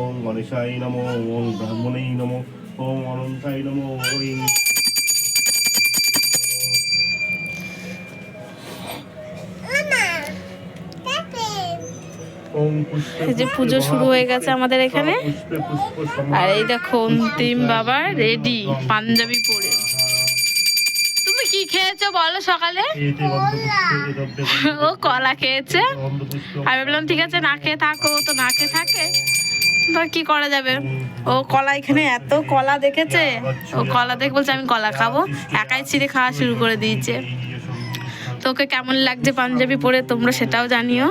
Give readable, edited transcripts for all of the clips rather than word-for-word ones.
ওম গণেশায় নমো, ওম ব্রাহ্মণেই নমো, ওম অনন্তায় নমো, ওম এই যে পুজো শুরু হয়ে গেছে আমাদের এখানে। আর এই দেখো অন্তিম বাবা রেডি পাঞ্জাবি পরে। তুমি কি খেয়েছো বলো সকালে? ও কলা খেয়েছে। আমি বললাম ঠিক আছে না খেয়ে থাকো, তো না খেয়ে থাকে তো কি করা যাবে। ও কলা এখানে এত কলা দেখেছে, ও কলা দেখে বলছে আমি কলা খাবো, একাই ছিঁড়ে খাওয়া শুরু করে দিয়েছে। তোকে কেমন লাগছে পাঞ্জাবি পরে তোমরা সেটাও জানিও।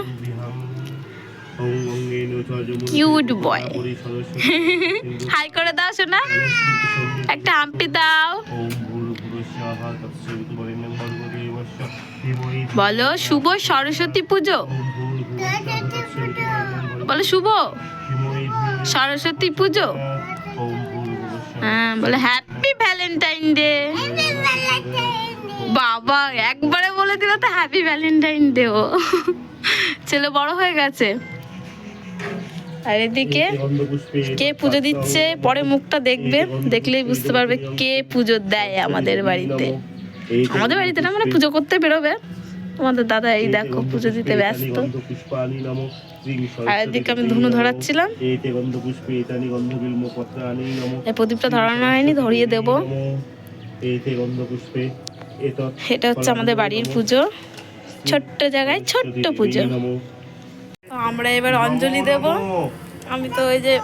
কিউট বয়। হাই করে দাও শোনা, একটা হাম্পি দাও। বলো শুভ সরস্বতী পুজো, বলো শুভ সরস্বতী পুজো। হ্যাঁ বলে হ্যাপি ভ্যালেন্টাইন ডে। বাবা একবারে বলে দিল তো হ্যাপি ভ্যালেন্টাইন ডে। ও ছেলে বড় হয়ে গেছে। আর এদিকে কে পুজো দিচ্ছে পরে মুখটা দেখবে, দেখলেই বুঝতে পারবে কে পুজো দেয় আমাদের বাড়িতে। আমাদের বাড়িতে না মানে পুজো করতে বেরোবে। তোমাদের দাদা এই দেখো পুজো দিতে ব্যস্ত। আর এদিকে আমি ধুনো ধরাচ্ছিলাম, এই প্রদীপটা ধরানো হয়নি, ধরিয়ে দেবো। এটা হচ্ছে আমাদের বাড়ির পুজো, ছোট্ট জায়গায় ছোট্ট পুজো। তো আমরা এবার অঞ্জলি দেব। আমি তো ওই যে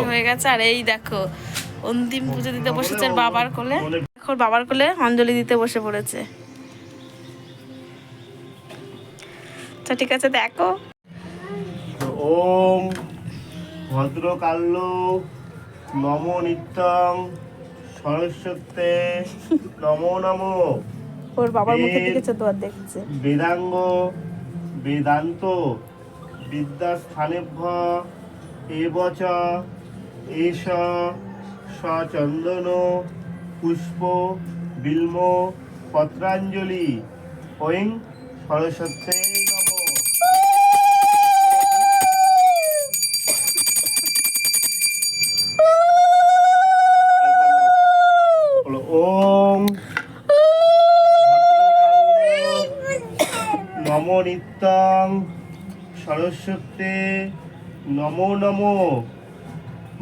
হয়ে গেছে। আর এই দেখো অন্তিম পুজো দিতে বসেছে বাবার কোলে, এখন বাবার কোলে অঞ্জলি দিতে বসে পড়েছে। আচ্ছা ঠিক আছে দেখো। ওম ভদ্রকাল্য নমো নিত্যং সরস্বতে নমো নমো। ওর বাবার মুখে দেখেছে তো আর দেখছে। বেদাঙ্গ বেদান্ত বিদ্যাস্থানেভ্য এবচ এষ সচন্দন পুষ্প বিল্ম পত্রাঞ্জলি ওং সরস্বতে নমো। ওম নমো নিত্যং সরস্বতে নমো নমো।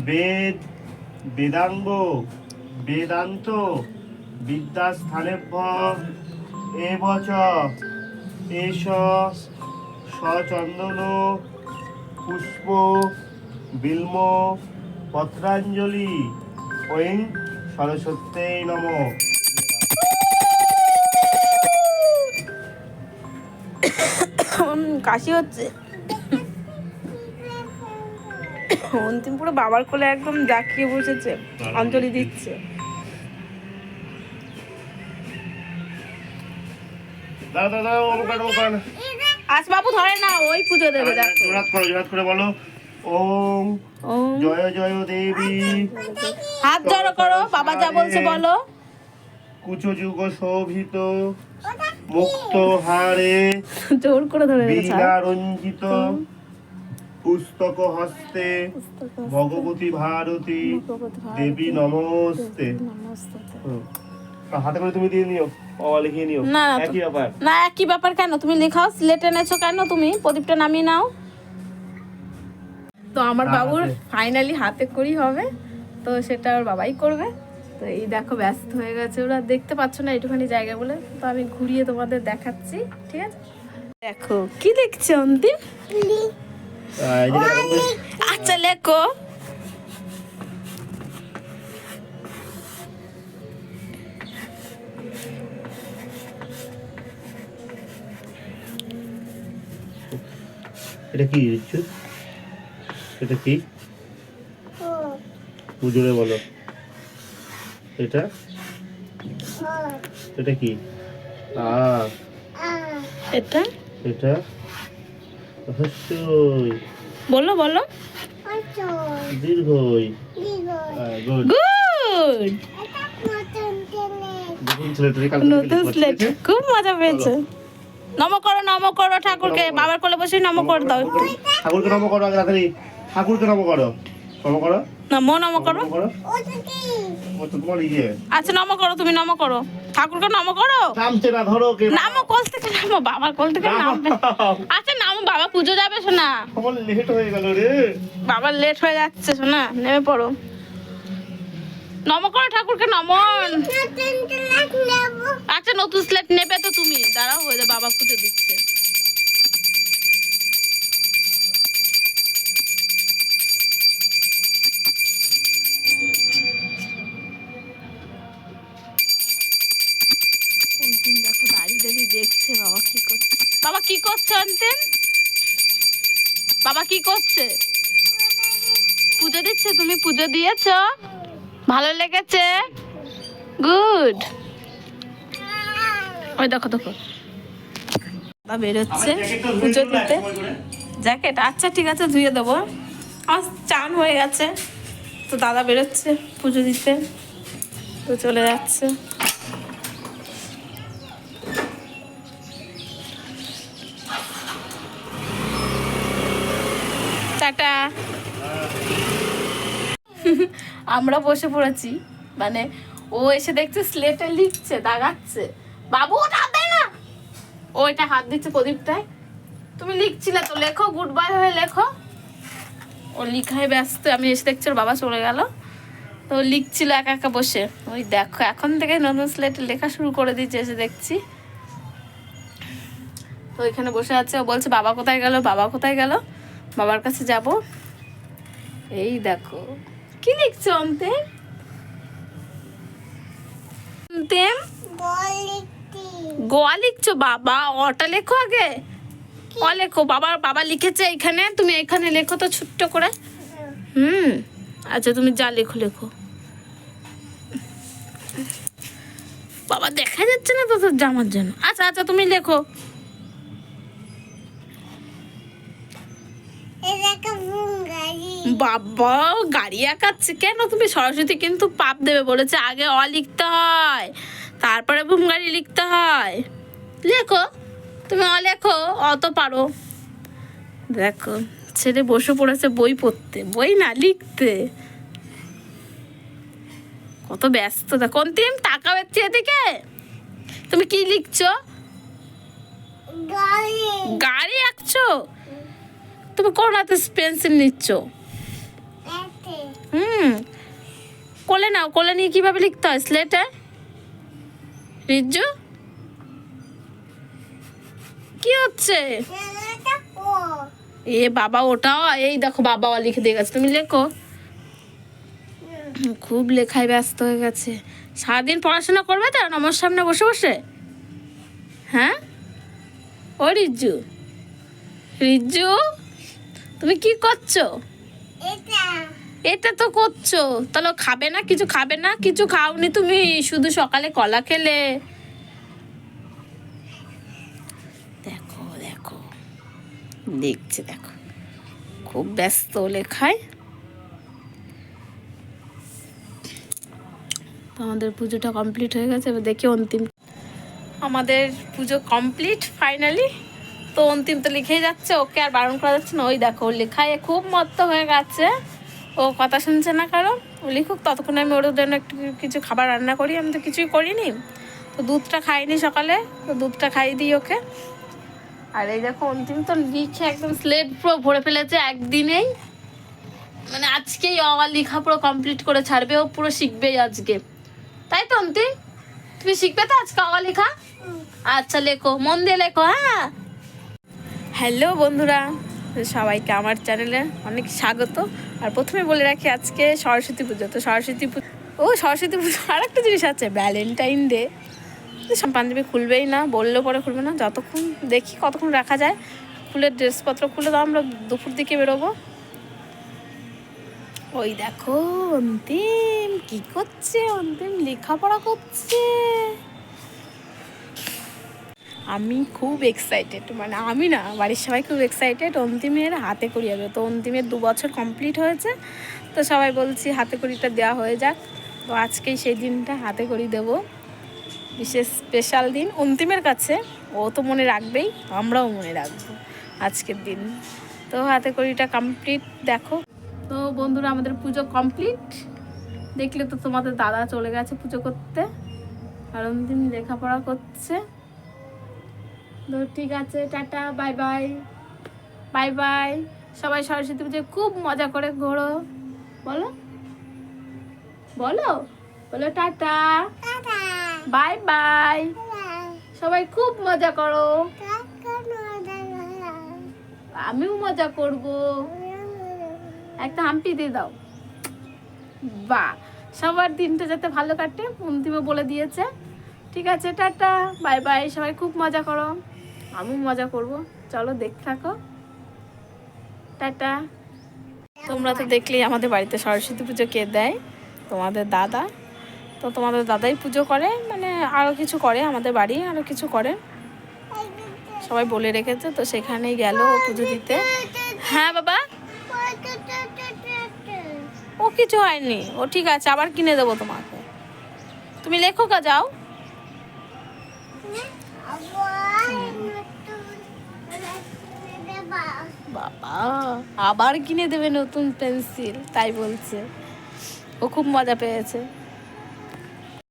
বেদ বেদাঙ্গ বেদান্ত বিদ্যাস্থানেভ্য এবচ এষ সচন্দন পুষ্প বিল্ম পত্রাঞ্জলি ওং সরস্বতে নমো। কাশি হচ্ছে। অন্তিম পুরো বাবার কোলে একদম জাকিয়ে বসেছে, অঞ্জলি দিচ্ছে। আজ বাবু ধরে না, ওই পুজো দেবে। জোড়াত করে বলো ওম জয় জয় দেবী। হাত জড়ো করো, বাবা যা বলছে বলো। কুচযুগ শোভিত মুক্ত হারে জোর করে ধরে বীণা রঞ্জিত পুস্তক হস্তে ভগবতী ভারতী দেবী নমস্তে। হাতে করে তুমি দিয়ে নিও, বাবা লিখিয়ে নিও। না একই ব্যাপার না, একই ব্যাপার কেন? তুমি লেখাও, স্লেটে এনেছো কেন? তুমি প্রদীপটা নামিয়ে নাও। তো আমার বাবুর ফাইনালি হাতে করি হবে, তো সেটা ওর বাবাই করবে। তো এই দেখো ব্যস্ত হয়ে গেছে ওরা, দেখতে পাচ্ছ না একটুখানি জায়গা বলে, তো আমি ঘুরিয়ে তোমাদের দেখাচ্ছি। ঠিক আছে দেখো কি দেখছো অন্তিম। আচ্ছা লেখো। এটা কি এটা কি পুজোরে বলো। এটা এটা কি এটা এটা হস্যই বলো বলো। দীর্ঘই। গুড। নতুন স্লেট, খুব মজা পেয়েছে। নম করো ঠাকুরকে, বাবার কোলে বসে নম করে দাও। ঠাকুরকে নম করো আগে তাড়াতাড়ি। ঠাকুরকে নম করো, নম করো, নমো নমো করো। নম করো। ও তো তোমার ইয়ে আচ্ছা নমো করো, তুমি নমো করো, ঠাকুরকে নমো করো। নামছে না, ধরো কে নামো কোল থেকে, নামো বাবার কোল থেকে নামবে। আচ্ছা নামো, বাবা পুজো যাবে শোনা, আমার লেট হয়ে গেল রে। বাবার লেট হয়ে যাচ্ছে শোনা, নেমে পড়ো। নমো করো ঠাকুরকে, নমন। আচ্ছা নতুন স্লেট নেবে তো তুমি, দাঁড়াও হয়ে যাবে, বাবা পুজো দিচ্ছে। অন্তিম দেখো দাঁড়িয়ে দাঁড়িয়ে দেখছে বাবা কি করছে। বাবা কি করছে অন্তিম? বাবা কি করছে? পুজো দিচ্ছে। তুমি পুজো দিয়েছো? ভালো লেগেছে? গুড। ওই দেখো দেখো বাবা বেরোচ্ছে পুজো দিতে। জ্যাকেট আচ্ছা ঠিক আছে, ধুয়ে দেবো। আজ চান হয়ে গেছে তো দাদা বেরোচ্ছে পুজো দিতে, তো চলে যাচ্ছে। টাটা। আমরা বসে পড়েছি, মানে ও এসে দেখছে স্লেটে লিখছে, দাগাচ্ছে। বাবু ওটা হাত দেয় না, ওইটা হাত দিচ্ছে প্রদীপটায়। তুমি লিখছিলে তো, লেখো, গুড বাই হয়ে লেখো। ও লিখায় ব্যস্ত, আমি এসে দেখছি ওর বাবা চলে গেল, তো ও লিখছিল একা একা বসে। ওই দেখো এখন থেকে নতুন স্লেটে লেখা শুরু করে দিয়েছে, এসে দেখছি। তো এখানে বসে আছে, ও বলছে বাবা কোথায় গেল, বাবা কোথায় গেল, বাবার কাছে যাব। এই দেখো কি লিখছো অন্তিম? অন্তিম গোয়া লিখছো? বাবা অটা লেখো আগে, অ লেখো। বাবা লিখেছে এখানে, তুমি এখানে লেখো তো ছোট্ট করে। আচ্ছা তুমি যা লেখো লেখো। বাবা দেখা যাচ্ছে না তো তোর জামার জন্য। আচ্ছা আচ্ছা তুমি লেখো। বাবা গাড়ি আঁকাচ্ছে কেন? তুমি সরস্বতী কিন্তু পাপ দেবে বলেছে, আগে অ লিখতে হয় তারপরে বুম গাড়ি লিখতে হয়। লেখো তুমি, অ লেখো, অত পারো। দেখো ছেলে বসে পড়েছে বই পড়তে, বই না লিখতে। কত ব্যস্ত দেখো। অন্তিম টাকা বেচছে এদিকে, তুমি কি লিখছো? গাড়ি আঁকছো? তুমি কোন হাতে পেন্সিল নিচ্ছ? কোলে নাও, কোলে নিয়ে কিভাবে লিখতে হয় স্লেটে? রিজ্জু কি হচ্ছে? এ বাবা ওটাও, এই দেখো বাবা লিখে দিয়ে গেছে, তুমি লেখো। খুব লেখায় ব্যস্ত হয়ে গেছে। সারাদিন পড়াশোনা করবে তো আমার সামনে বসে বসে? হ্যাঁ ও রিজ্জু, রিজ্জু তুমি কি করছো? এটা তো করছো, তাহলে খাবে না? কিছু খাবে না? কিছু খাওনি তুমি, শুধু সকালে কলা খেলে। দেখো দেখো দেখছে, দেখো খুব ব্যস্ত লেখায়। তো আমাদের পুজোটা কমপ্লিট হয়ে গেছে, এবার দেখি অন্তিম। আমাদের পুজো কমপ্লিট ফাইনালি। তো অন্তিম তো লিখেই যাচ্ছে, ওকে আর বারণ করা যাচ্ছে না। ওই দেখো লেখায় খুব মত্ত হয়ে গেছে, ও কথা শুনছে না কারণ। ও লিখুক, ততক্ষণে আমি ওর জন্য একটু কিছু খাবার রান্না করি। আমি তো কিছুই করিনি, তো দুধটা খাইনি সকালে, তো দুধটা খাইয়ে দিই ওকে। আর এই দেখো অন্তিম তো লিখে একদম স্লেট পুরো ভরে ফেলেছে একদিনেই, মানে আজকেই লেখা পুরো কমপ্লিট করে ছাড়বে। ও পুরো শিখবেই আজকে, তাই তো অন্তিম? তুমি শিখবে তো আজকে লেখা? আচ্ছা লেখো, মন দিয়ে লেখো। হ্যাঁ হ্যালো বন্ধুরা, সবাইকে আমার চ্যানেলে অনেক স্বাগত। আর প্রথমে বলে রাখি আজকে সরস্বতী পুজো, তো সরস্বতী পুজো আর একটা জিনিস আছে, ভ্যালেন্টাইন ডে। পাঞ্জাবি খুলবেই না, বললেও পরে খুলবে না। যতক্ষণ দেখি কতক্ষণ রাখা যায়, খুলে ড্রেসপত্র খুলে তো আমরা দুপুর দিকে বেরোবো। ওই দেখো অন্তিম কি করছে, অন্তিম লেখাপড়া করছে। আমি খুব এক্সাইটেড, মানে আমি না, বাড়ির সবাই খুব এক্সাইটেড। অন্তিমের হাতে খড়ি হবে, তো অন্তিমের 2 বছর কমপ্লিট হয়েছে, তো সবাই বলছি হাতে খড়িটা দেওয়া হয়ে যাক। তো আজকেই সেই দিনটা হাতে খড়ি দেবো, বিশেষ স্পেশাল দিন অন্তিমের কাছে। ও তো মনে রাখবেই, আমরাও মনে রাখবো আজকের দিন। তো হাতে কড়িটা কমপ্লিট দেখো। তো বন্ধুরা আমাদের পুজো কমপ্লিট। দেখলে তো তোমাদের দাদা চলে গেছে পুজো করতে, আর অন্তিম লেখাপড়া করছে। তো ঠিক আছে, tata, bye bye. Bye bye. সবাই সরস্বতী পুজোয় খুব মজা করে ঘোরো। বলো বলো বলো টাটা, বাই বাই। সবাই খুব মজা করো। আমিও মজা করব। একটা হাম্পি দিয়ে দাও। বাহ, সবার দিনটা যাতে ভালো কাটে অন্তিমে বলে দিয়েছে। ঠিক আছে, টাটা, বাই বাই। সবাই খুব মজা করো, আমিও মজা করব। চলো দেখতে থাকো, টাটা। তোমরা তো দেখলেই আমাদের বাড়িতে সরস্বতী পুজো কে দেয়, তোমাদের দাদা। তো তোমাদের দাদাই পুজো করে, মানে আরও কিছু করে, আমাদের বাড়ি আরও কিছু করে, সবাই বলে রেখেছে। তো সেখানেই গেল পুজো দিতে। হ্যাঁ বাবা, ও কিছু হয়নি, ও ঠিক আছে, আবার কিনে দেবো তোমাকে। তুমি লেখো কা যাও। বাবা আবার কিনে দেবে নতুন পেন্সিল, তাই বলছে। ও খুব মজা পেয়েছে।